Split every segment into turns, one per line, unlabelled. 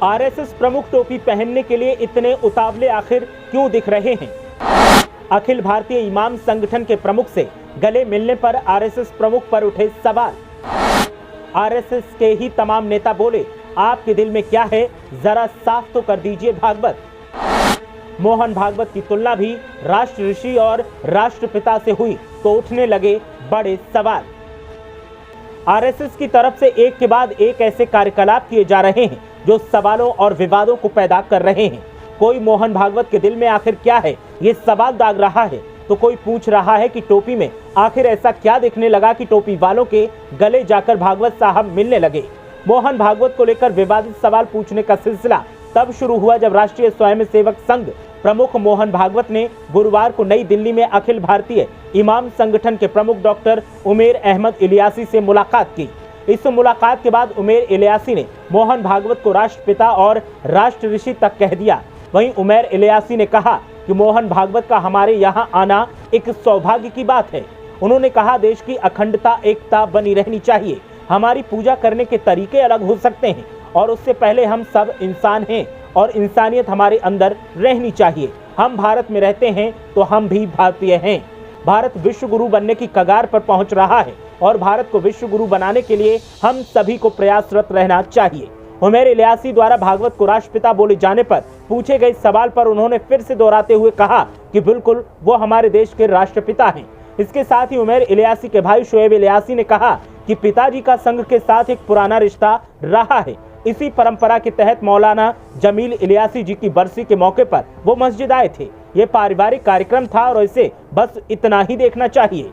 RSS प्रमुख टोपी पहनने के लिए इतने उतावले आखिर क्यों दिख रहे हैं? अखिल भारतीय इमाम संगठन के प्रमुख से गले मिलने पर आरएसएस प्रमुख पर उठे सवाल। आरएसएस के ही तमाम नेता बोले, आपके दिल में क्या है, जरा साफ तो कर दीजिए भागवत। मोहन भागवत की तुलना भी राष्ट्र ऋषि और राष्ट्रपिता से हुई तो उठने लगे बड़े सवाल। आरएसएस की तरफ से एक के बाद एक ऐसे कार्यकलाप किए जा रहे हैं जो सवालों और विवादों को पैदा कर रहे हैं। कोई मोहन भागवत के दिल में आखिर क्या है, ये सवाल दाग रहा है, तो कोई पूछ रहा है कि टोपी में आखिर ऐसा क्या दिखने लगा कि टोपी वालों के गले जाकर भागवत साहब मिलने लगे। मोहन भागवत को लेकर विवादित सवाल पूछने का सिलसिला तब शुरू हुआ जब राष्ट्रीय स्वयंसेवक संघ प्रमुख मोहन भागवत ने गुरुवार को नई दिल्ली में अखिल भारतीय इमाम संगठन के प्रमुख डॉक्टर उमेर अहमद इलियासी से मुलाकात की। इस मुलाकात के बाद उमेर इलियासी ने मोहन भागवत को राष्ट्रपिता और राष्ट्र ऋषि तक कह दिया। वहीं उमेर इलियासी ने कहा कि मोहन भागवत का हमारे यहाँ आना एक सौभाग्य की बात है। उन्होंने कहा, देश की अखंडता एकता बनी रहनी चाहिए। हमारी पूजा करने के तरीके अलग हो सकते हैं और उससे पहले हम सब इंसान हैं और इंसानियत हमारे अंदर रहनी चाहिए। हम भारत में रहते हैं तो हम भी भारतीय हैं। भारत विश्व गुरु बनने की कगार पर पहुंच रहा है और भारत को विश्व गुरु बनाने के लिए हम सभी को प्रयासरत रहना चाहिए। उमेर इलियासी द्वारा भागवत को राष्ट्रपिता बोले जाने पर पूछे गए सवाल पर उन्होंने फिर से दोहराते हुए कहा कि बिल्कुल वो हमारे देश के राष्ट्रपिता हैं। इसके साथ ही उमेर इलियासी के भाई शोएब इलियासी ने कहा कि पिताजी का संघ के साथ एक पुराना रिश्ता रहा है। इसी परंपरा के तहत मौलाना जमील इलियासी जी की बरसी के मौके पर वो मस्जिद आए थे। ये पारिवारिक कार्यक्रम था और इसे बस इतना ही देखना चाहिए।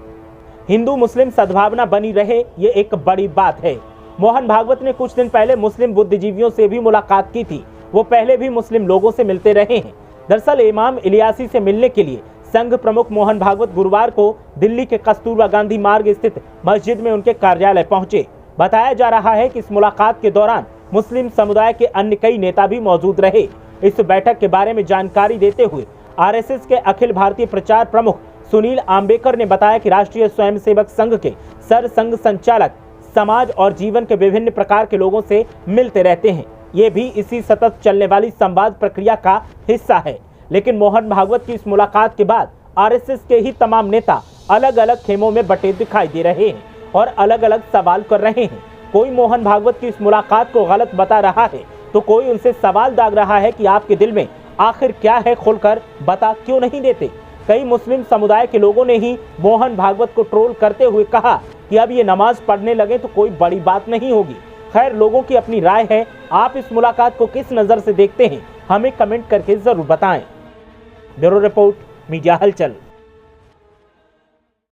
हिंदू मुस्लिम सद्भावना बनी रहे, ये एक बड़ी बात है। मोहन भागवत ने कुछ दिन पहले मुस्लिम बुद्धिजीवियों से भी मुलाकात की थी। वो पहले भी मुस्लिम लोगों से मिलते रहे हैं। दरअसल इमाम इलियासी से मिलने के लिए संघ प्रमुख मोहन भागवत गुरुवार को दिल्ली के कस्तूरबा गांधी मार्ग स्थित मस्जिद में उनके कार्यालय पहुंचे। बताया जा रहा है कि इस मुलाकात के दौरान मुस्लिम समुदाय के अन्य कई नेता भी मौजूद रहे। इस बैठक के बारे में जानकारी देते हुए आरएसएस के अखिल भारतीय प्रचार प्रमुख सुनील आम्बेकर ने बताया कि राष्ट्रीय स्वयंसेवक संघ के सरसंघ संचालक समाज और जीवन के विभिन्न प्रकार के लोगों से मिलते रहते हैं। ये भी इसी सतत चलने वाली संवाद प्रक्रिया का हिस्सा है। लेकिन मोहन भागवत की इस मुलाकात के बाद आरएसएस के ही तमाम नेता अलग अलग खेमों में बटे दिखाई दे रहे हैं और अलग अलग सवाल कर रहे हैं। कोई मोहन भागवत की इस मुलाकात को गलत बता रहा है तो कोई उनसे सवाल दाग रहा है कि आपके दिल में आखिर क्या है, खोलकर बता क्यों नहीं देते। कई मुस्लिम समुदाय के लोगों ने ही मोहन भागवत को ट्रोल करते हुए कहा कि अब ये नमाज पढ़ने लगे तो कोई बड़ी बात नहीं होगी। खैर, लोगों की अपनी राय है। आप इस मुलाकात को किस नज़र से देखते हैं, हमें कमेंट करके जरूर बताएं। ब्यूरो रिपोर्ट, मीडिया हलचल।